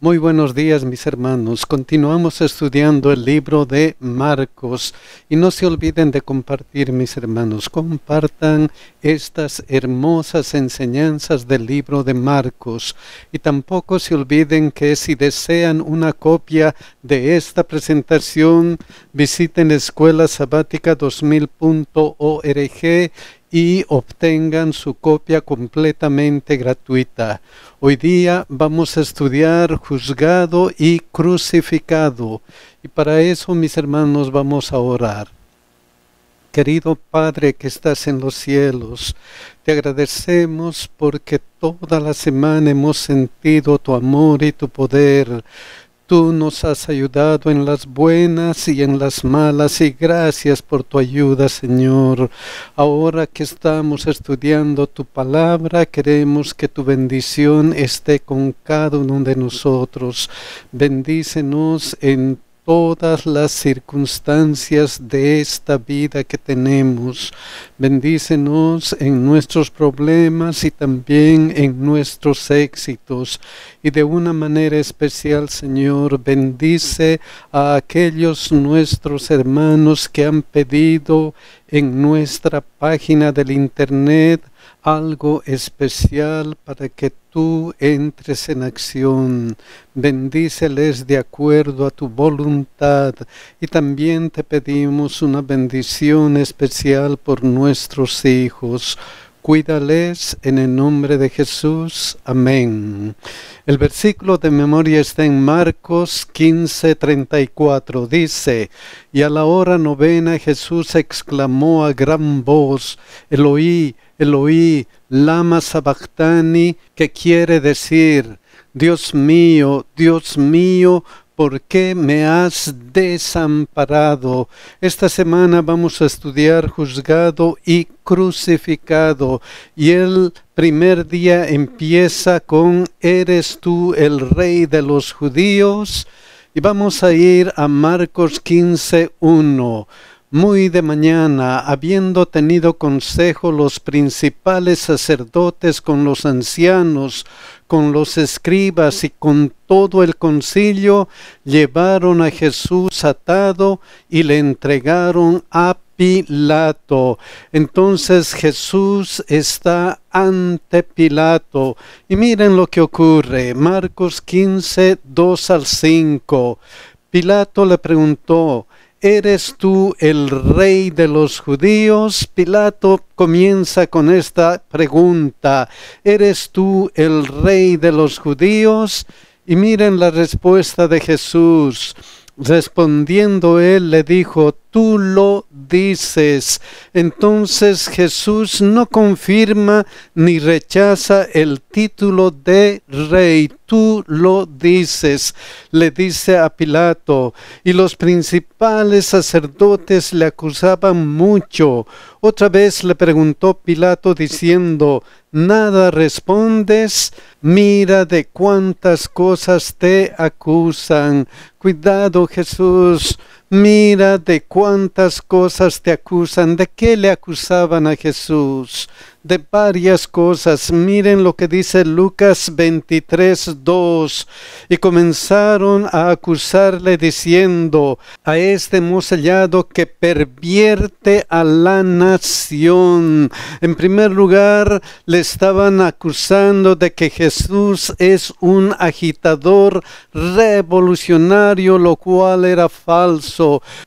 Muy buenos días, mis hermanos. Continuamos estudiando el libro de Marcos y no se olviden de compartir, mis hermanos. Compartan estas hermosas enseñanzas del libro de Marcos y tampoco se olviden que si desean una copia de esta presentación, visiten escuelasabática2000.org y obtengan su copia completamente gratuita. Hoy día vamos a estudiar juzgado y crucificado. Y para eso, mis hermanos, vamos a orar. Querido Padre que estás en los cielos, te agradecemos porque toda la semana hemos sentido tu amor y tu poder. Tú nos has ayudado en las buenas y en las malas y gracias por tu ayuda, Señor. Ahora que estamos estudiando tu palabra, queremos que tu bendición esté con cada uno de nosotros. Bendícenos en todas las circunstancias de esta vida que tenemos. Bendícenos en nuestros problemas y también en nuestros éxitos. Y de una manera especial, Señor, bendice a aquellos nuestros hermanos que han pedido en nuestra página del internet algo especial para que tú entres en acción. Bendíceles de acuerdo a tu voluntad y también te pedimos una bendición especial por nuestros hijos. Cuídales en el nombre de Jesús. Amén. El versículo de memoria está en Marcos 15:34. Dice: Y a la hora novena Jesús exclamó a gran voz: Eloí, Eloí, lama sabactani, que quiere decir: Dios mío, ¿por qué me has desamparado? Esta semana vamos a estudiar juzgado y crucificado. Y el primer día empieza con: ¿Eres tú el rey de los judíos? Y vamos a ir a Marcos 15:1. Muy de mañana, habiendo tenido consejo los principales sacerdotes con los ancianos, con los escribas y con todo el concilio, llevaron a Jesús atado y le entregaron a Pilato. Entonces Jesús está ante Pilato. Y miren lo que ocurre. Marcos 15:2-5. Pilato le preguntó: ¿Eres tú el rey de los judíos? Pilato comienza con esta pregunta: ¿Eres tú el rey de los judíos? Y miren la respuesta de Jesús. Respondiendo él le dijo: tú lo dices. Entonces Jesús no confirma ni rechaza el título de rey. Tú lo dices, le dice a Pilato. Y los principales sacerdotes le acusaban mucho. Otra vez le preguntó Pilato diciendo: ¿nada respondes? Mira de cuántas cosas te acusan. Cuidado, Jesús. Mira de cuántas cosas te acusan. ¿De qué le acusaban a Jesús? De varias cosas. Miren lo que dice Lucas 23:2. Y comenzaron a acusarle diciendo: a este hemos hallado que pervierte a la nación. En primer lugar, le estaban acusando de que Jesús es un agitador revolucionario, lo cual era falso.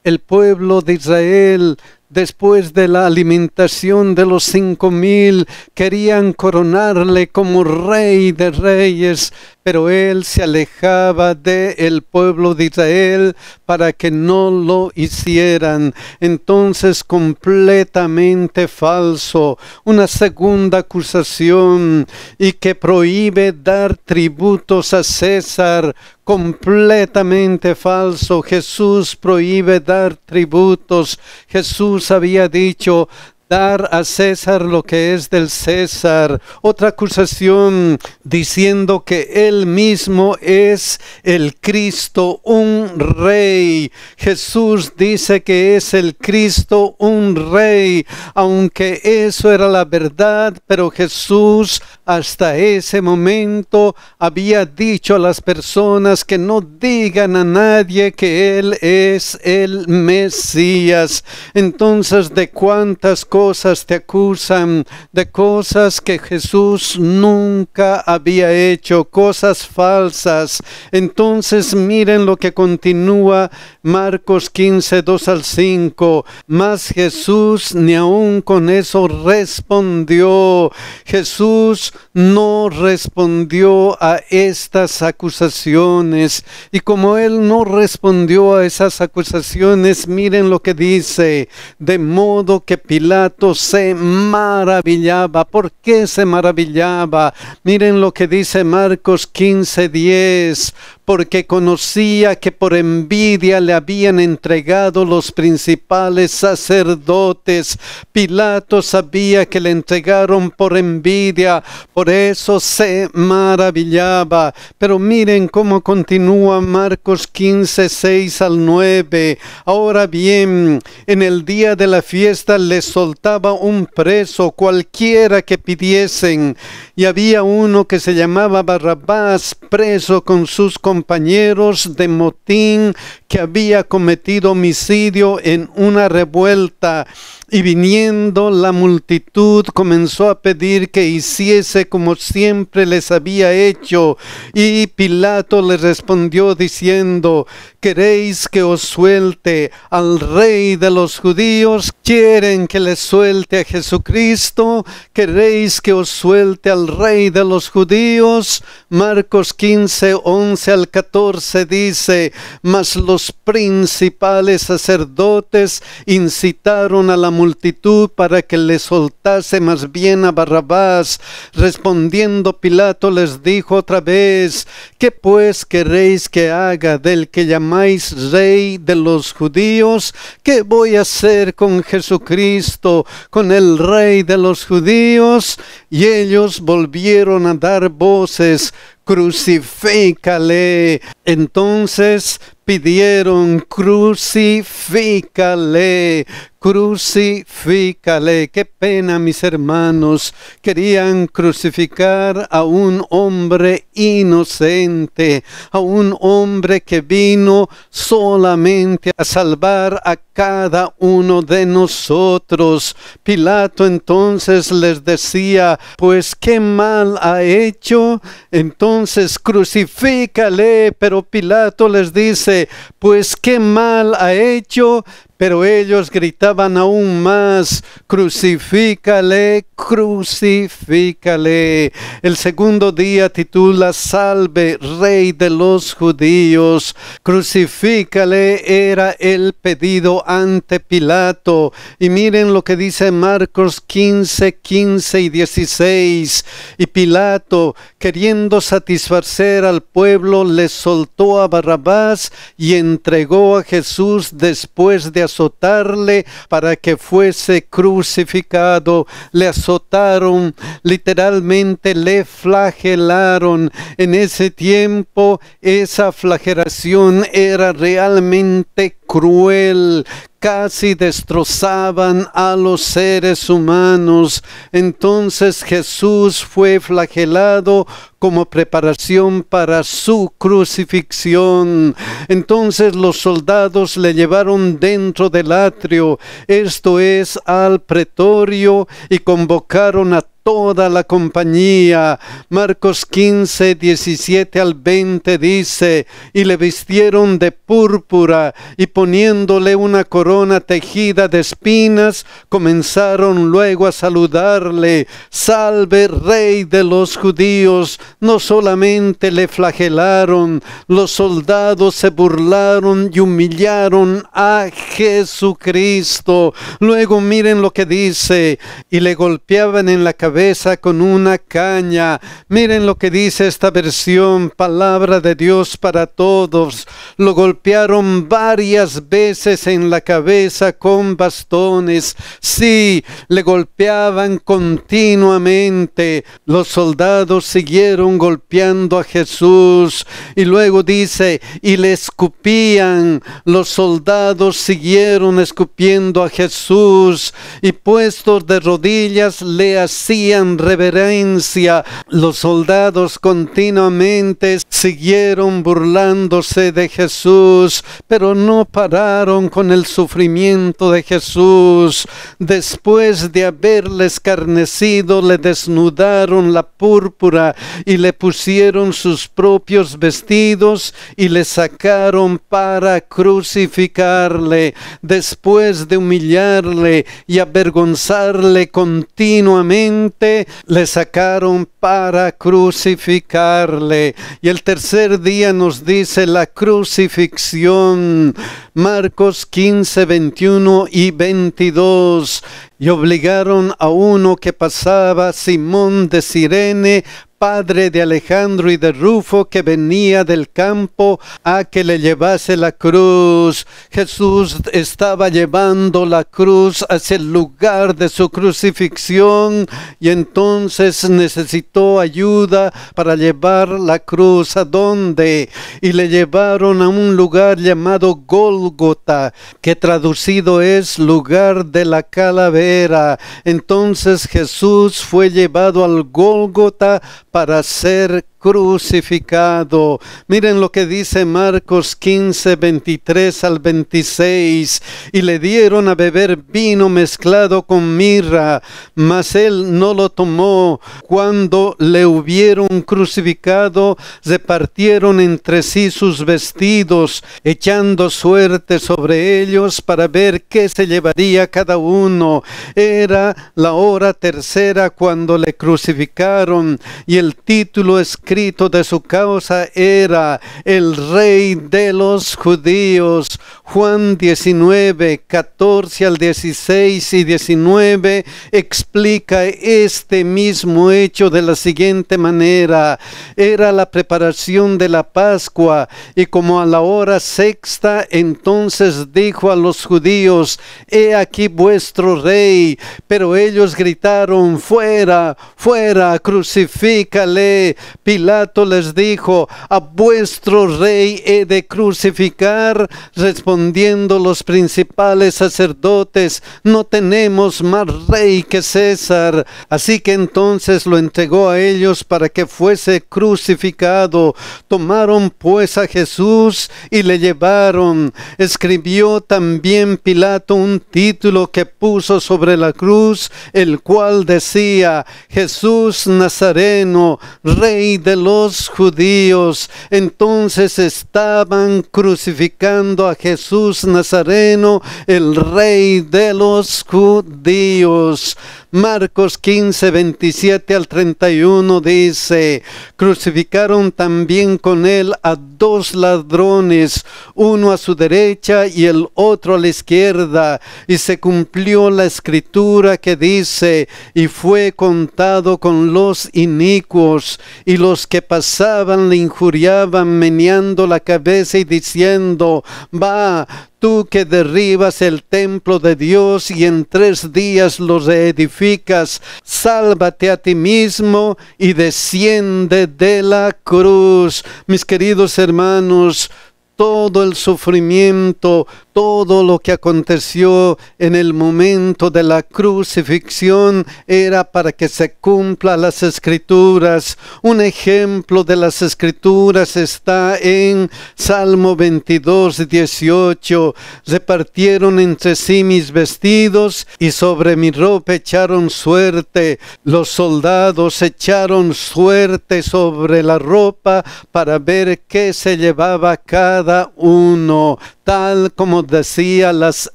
El pueblo de Israel, después de la alimentación de los 5,000, querían coronarle como rey de reyes, pero él se alejaba del pueblo de Israel para que no lo hicieran. Entonces, completamente falso. Una segunda acusación, y que prohíbe dar tributos a César. Completamente falso. Jesús prohíbe dar tributos. Jesús había dicho: dar a César lo que es del César. Otra acusación diciendo que él mismo es el Cristo, un rey. Jesús dice que es el Cristo, un rey, aunque eso era la verdad, pero Jesús hasta ese momento había dicho a las personas que no digan a nadie que Él es el Mesías. Entonces, ¿de cuántas cosas te acusan? De cosas que Jesús nunca había hecho, cosas falsas. Entonces, miren lo que continúa Marcos 15, 2 al 5. Mas Jesús ni aun con eso respondió. Jesús no respondió a estas acusaciones, y como él no respondió a esas acusaciones, miren lo que dice: de modo que Pilato se maravillaba. ¿Por qué se maravillaba? Miren lo que dice Marcos 15:10: porque conocía que por envidia le habían entregado los principales sacerdotes. Pilato sabía que le entregaron por envidia, por eso se maravillaba. Pero miren cómo continúa Marcos 15, 6 al 9. Ahora bien, en el día de la fiesta les soltaba un preso, cualquiera que pidiesen, y había uno que se llamaba Barrabás, preso con sus compañeros de motín, que había cometido homicidio en una revuelta. Y viniendo la multitud comenzó a pedir que hiciese como siempre les había hecho. Y Pilato les respondió diciendo: ¿queréis que os suelte al rey de los judíos? ¿Quieren que les suelte a Jesucristo? ¿Queréis que os suelte al rey de los judíos? Marcos 15, 11 al 14 dice: mas los principales sacerdotes incitaron a la multitud para que le soltase más bien a Barrabás. Respondiendo Pilato les dijo otra vez: ¿qué pues queréis que haga del que llamáis rey de los judíos? ¿Qué voy a hacer con Jesucristo, con el rey de los judíos? Y ellos volvieron a dar voces: crucifícale. Entonces pidieron: crucifícale, crucifícale. Qué pena, mis hermanos. Querían crucificar a un hombre inocente, a un hombre que vino solamente a salvar a cada uno de nosotros. Pilato entonces les decía: pues qué mal ha hecho, entonces crucifícale. Pero Pilato les dice: pues qué mal ha hecho. Pero ellos gritaban aún más: crucifícale, crucifícale. El segundo día titula: Salve, Rey de los Judíos. Crucifícale era el pedido ante Pilato. Y miren lo que dice Marcos 15, 15 y 16. Y Pilato, queriendo satisfacer al pueblo, le soltó a Barrabás y entregó a Jesús después de azotarle para que fuese crucificado. Le azotaron, literalmente le flagelaron. En ese tiempo esa flagelación era realmente cruel. Casi destrozaban a los seres humanos. Entonces Jesús fue flagelado como preparación para su crucifixión. Entonces los soldados le llevaron dentro del atrio, esto es, al pretorio, y convocaron a toda la compañía. Marcos 15, 17 al 20 dice: y le vistieron de púrpura, y poniéndole una corona tejida de espinas, comenzaron luego a saludarle: Salve, Rey de los Judíos. No solamente le flagelaron, los soldados se burlaron y humillaron a Jesucristo. Luego miren lo que dice: y le golpeaban en la cabeza cabeza con una caña. Miren lo que dice esta versión, Palabra de Dios para Todos. Lo golpearon varias veces en la cabeza con bastones. Sí, le golpeaban continuamente. Los soldados siguieron golpeando a Jesús. Y luego dice, y le escupían. Los soldados siguieron escupiendo a Jesús. Y puestos de rodillas le hacían reverencia. Los soldados continuamente siguieron burlándose de Jesús, pero no pararon con el sufrimiento de Jesús. Después de haberle escarnecido, le desnudaron la púrpura y le pusieron sus propios vestidos y le sacaron para crucificarle. Después de humillarle y avergonzarle continuamente, le sacaron para crucificarle. Y el tercer día nos dice la crucifixión. Marcos 15, 21 y 22. Y obligaron a uno que pasaba, Simón de Cirene, padre de Alejandro y de Rufo, que venía del campo, a que le llevase la cruz. Jesús estaba llevando la cruz hacia el lugar de su crucifixión y entonces necesitó ayuda para llevar la cruz. ¿A dónde? Y le llevaron a un lugar llamado Gólgota, que traducido es lugar de la calavera. Entonces Jesús fue llevado al Gólgota para ser crucificado. Miren lo que dice Marcos 15, 23 al 26. Y le dieron a beber vino mezclado con mirra, mas él no lo tomó. Cuando le hubieron crucificado, repartieron entre sí sus vestidos, echando suerte sobre ellos para ver qué se llevaría cada uno. Era la hora tercera cuando le crucificaron, y el título escrito de su causa era el Rey de los Judíos. Juan 19, 14 al 16 y 19 explica este mismo hecho de la siguiente manera. Era la preparación de la Pascua, y como a la hora sexta, entonces dijo a los judíos: he aquí vuestro rey. Pero ellos gritaron: fuera, fuera, crucifícale. Pilato les dijo: a vuestro rey he de crucificar. Respondiendo los principales sacerdotes: no tenemos más rey que César. Así que entonces lo entregó a ellos para que fuese crucificado. Tomaron pues a Jesús y le llevaron. Escribió también Pilato un título que puso sobre la cruz, el cual decía: Jesús Nazareno, Rey de los judíos. Entonces estaban crucificando a Jesús Nazareno, el Rey de los judíos. Marcos 15, 27 al 31 dice: crucificaron también con él a dos ladrones, uno a su derecha y el otro a la izquierda. Y se cumplió la escritura que dice: y fue contado con los inicuos. Y los que pasaban le injuriaban, meneando la cabeza y diciendo: va, tú que derribas el templo de Dios y en 3 días lo reedificas, sálvate a ti mismo y desciende de la cruz. Mis queridos hermanos, todo el sufrimiento, todo lo que aconteció en el momento de la crucifixión era para que se cumplan las Escrituras. Un ejemplo de las Escrituras está en Salmo 22, 18. Repartieron entre sí mis vestidos y sobre mi ropa echaron suerte. Los soldados echaron suerte sobre la ropa para ver qué se llevaba cada uno, tal como decía las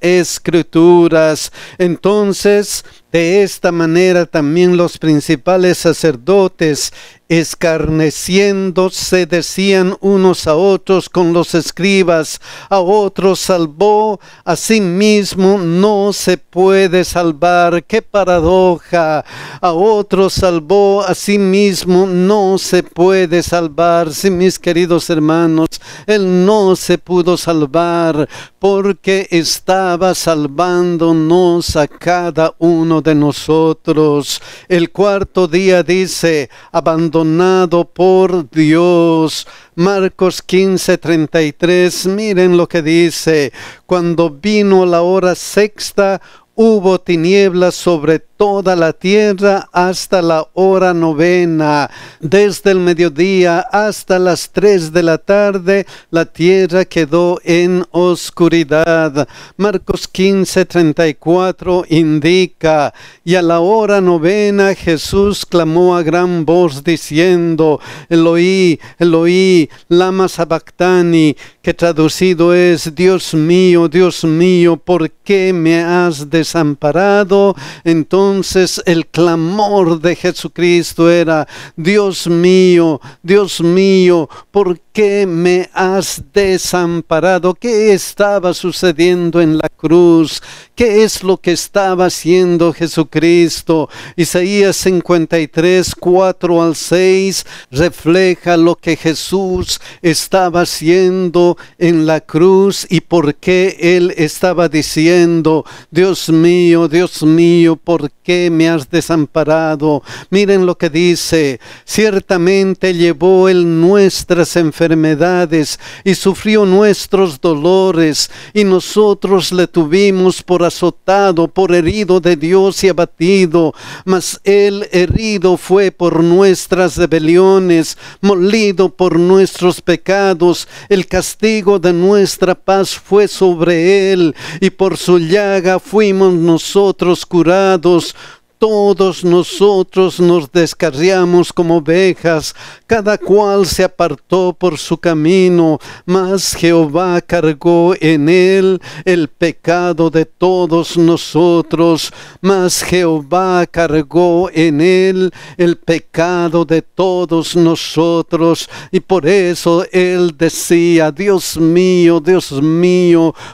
Escrituras. Entonces De esta manera también los principales sacerdotes, escarneciéndose, decían unos a otros con los escribas: a otros salvó, a sí mismo no se puede salvar. ¡Qué paradoja! A otros salvó, a sí mismo no se puede salvar. Sí, mis queridos hermanos, él no se pudo salvar porque estaba salvándonos a cada uno de nosotros. El cuarto día dice: abandonado por Dios. Marcos 15:33, miren lo que dice: cuando vino la hora sexta, hubo tinieblas sobre toda la tierra hasta la hora novena. Desde el mediodía hasta las 3 de la tarde, la tierra quedó en oscuridad. Marcos 15:34 indica: y a la hora novena Jesús clamó a gran voz diciendo: Eloí, Eloí, lama sabactani, que traducido es: Dios mío, ¿por qué me has desamparado? Entonces el clamor de Jesucristo era: Dios mío, ¿por qué me has desamparado? ¿Qué estaba sucediendo en la cruz? ¿Qué es lo que estaba haciendo Jesucristo? Isaías 53, 4 al 6 refleja lo que Jesús estaba haciendo en la cruz y por qué él estaba diciendo: Dios mío, ¿por qué me has desamparado? Miren lo que dice: ciertamente llevó él nuestras enfermedades y sufrió nuestros dolores, y nosotros le tuvimos por azotado, por herido de Dios y abatido. Mas él herido fue por nuestras rebeliones, molido por nuestros pecados. El castigo de nuestra paz fue sobre él, y por su llaga fuimos nosotros curados. Todos nosotros nos descarriamos como ovejas, cada cual se apartó por su camino, mas Jehová cargó en él el pecado de todos nosotros. Mas Jehová cargó en él el pecado de todos nosotros. Y por eso él decía: Dios mío,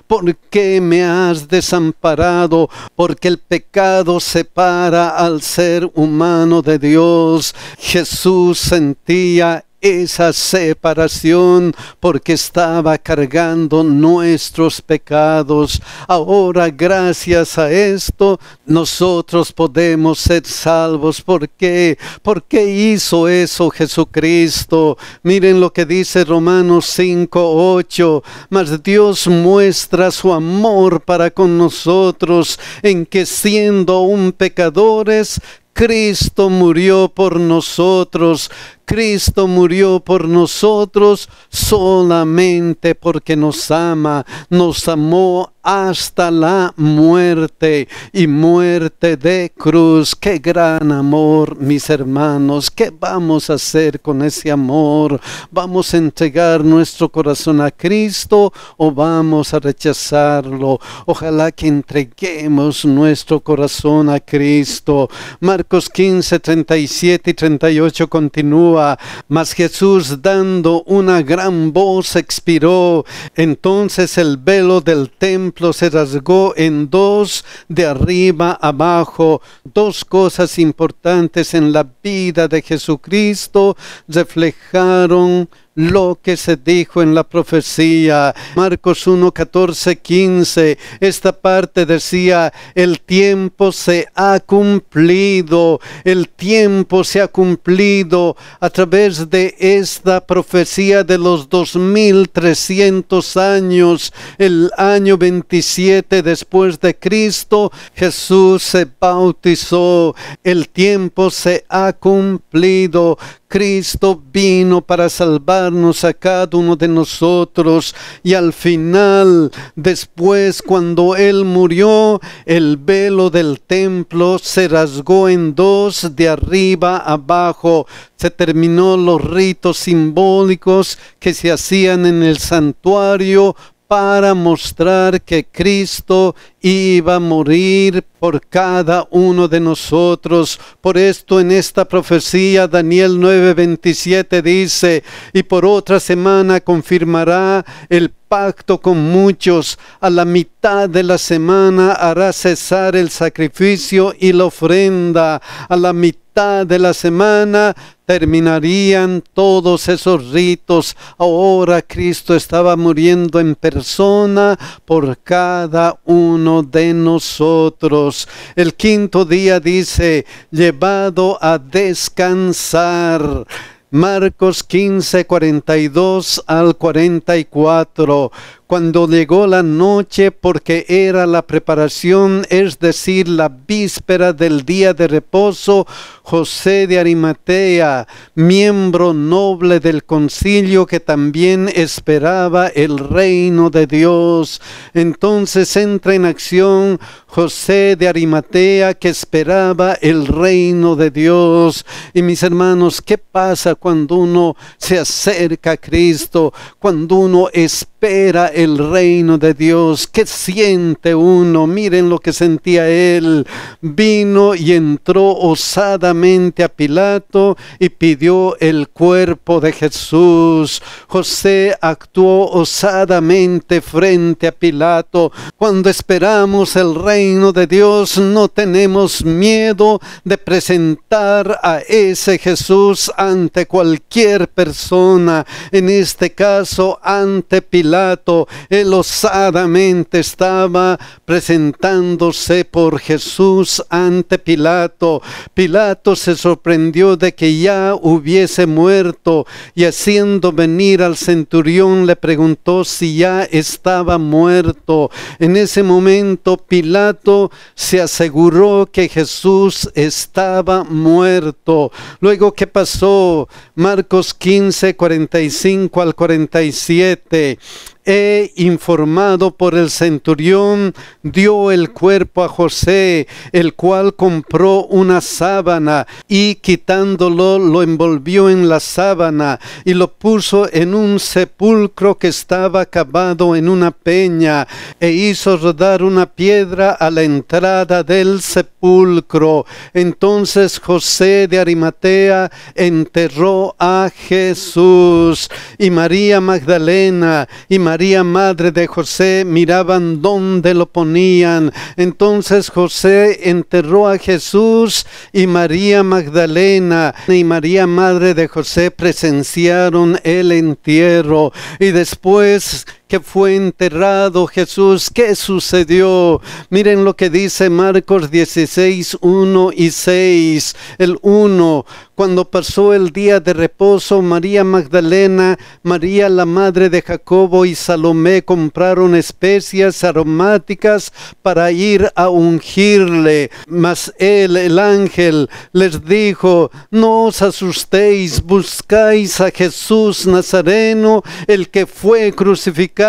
¿por qué me has desamparado? Porque el pecado separa al ser humano de Dios. Jesús sentía esa separación porque estaba cargando nuestros pecados. Ahora, gracias a esto, nosotros podemos ser salvos. ¿Por qué? ¿Por qué hizo eso Jesucristo? Miren lo que dice Romanos 5:8. Mas Dios muestra su amor para con nosotros en que, siendo aún pecadores, Cristo murió por nosotros. Cristo murió por nosotros solamente porque nos ama. Nos amó hasta la muerte, y muerte de cruz. ¡Qué gran amor, mis hermanos! ¿Qué vamos a hacer con ese amor? ¿Vamos a entregar nuestro corazón a Cristo o vamos a rechazarlo? Ojalá que entreguemos nuestro corazón a Cristo. Marcos 15, 37 y 38 continúa: mas Jesús, dando una gran voz, expiró. Entonces el velo del templo se rasgó en dos, de arriba abajo. Dos cosas importantes en la vida de Jesucristo reflejaron lo que se dijo en la profecía. Marcos 1, 14, 15. Esta parte decía: el tiempo se ha cumplido. El tiempo se ha cumplido a través de esta profecía de los 2300 años. El año 27 después de Cristo, Jesús se bautizó. El tiempo se ha cumplido. Cristo vino para salvarnos a cada uno de nosotros, y al final, después, cuando Él murió, el velo del templo se rasgó en dos, de arriba abajo. Se terminó los ritos simbólicos que se hacían en el santuario para mostrar que Cristo iba a morir por cada uno de nosotros. Por esto en esta profecía Daniel 9:27 dice: y por otra semana confirmará el pacto con muchos. A la mitad de la semana hará cesar el sacrificio y la ofrenda. A la mitad de la semana terminarían todos esos ritos. Ahora Cristo estaba muriendo en persona por cada uno de nosotros. El quinto día dice: llevado a descansar. Marcos 15, 42 al 44. Cuando llegó la noche, porque era la preparación, es decir, la víspera del día de reposo, José de Arimatea, miembro noble del concilio, que también esperaba el reino de Dios. Entonces entra en acción José de Arimatea, que esperaba el reino de Dios. Y mis hermanos, ¿qué pasa cuando uno se acerca a Cristo? Cuando uno espera el reino de Dios, ¿qué siente uno? Miren lo que sentía él. Vino y entró osadamente a Pilato y pidió el cuerpo de Jesús. José actuó osadamente frente a Pilato. Cuando esperamos el reino de Dios, no tenemos miedo de presentar a ese Jesús ante cualquier persona. En este caso, ante Pilato. Él osadamente estaba presentándose por Jesús ante Pilato. Pilato se sorprendió de que ya hubiese muerto, y haciendo venir al centurión le preguntó si ya estaba muerto. En ese momento Pilato se aseguró que Jesús estaba muerto. Luego, ¿qué pasó? Marcos 15, 45 al 47. He informado por el centurión, dio el cuerpo a José, el cual compró una sábana y quitándolo lo envolvió en la sábana y lo puso en un sepulcro que estaba cavado en una peña, e hizo rodar una piedra a la entrada del sepulcro. Entonces José de Arimatea enterró a Jesús, y María Magdalena y María, madre de José, miraban dónde lo ponían. Entonces José enterró a Jesús, y María Magdalena y María, madre de José, presenciaron el entierro. Y después que fue enterrado Jesús, ¿qué sucedió? Miren lo que dice Marcos 16, 1 y 6. El 1: cuando pasó el día de reposo, María Magdalena, María la madre de Jacobo y Salomé compraron especias aromáticas para ir a ungirle. Mas él, el ángel, les dijo: no os asustéis, buscáis a Jesús Nazareno, el que fue crucificado.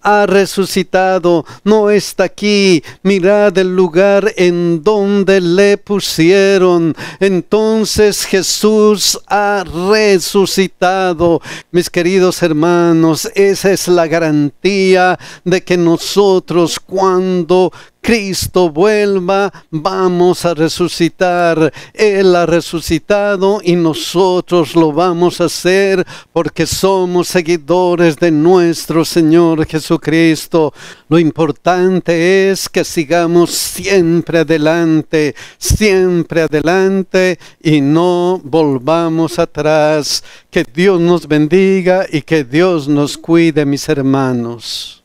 Ha resucitado, no está aquí. Mirad el lugar en donde le pusieron. Entonces Jesús ha resucitado. Mis queridos hermanos, esa es la garantía de que nosotros, cuando Cristo vuelva, vamos a resucitar. Él ha resucitado y nosotros lo vamos a hacer porque somos seguidores de nuestro Señor Jesucristo. Lo importante es que sigamos siempre adelante y no volvamos atrás. Que Dios nos bendiga y que Dios nos cuide, mis hermanos.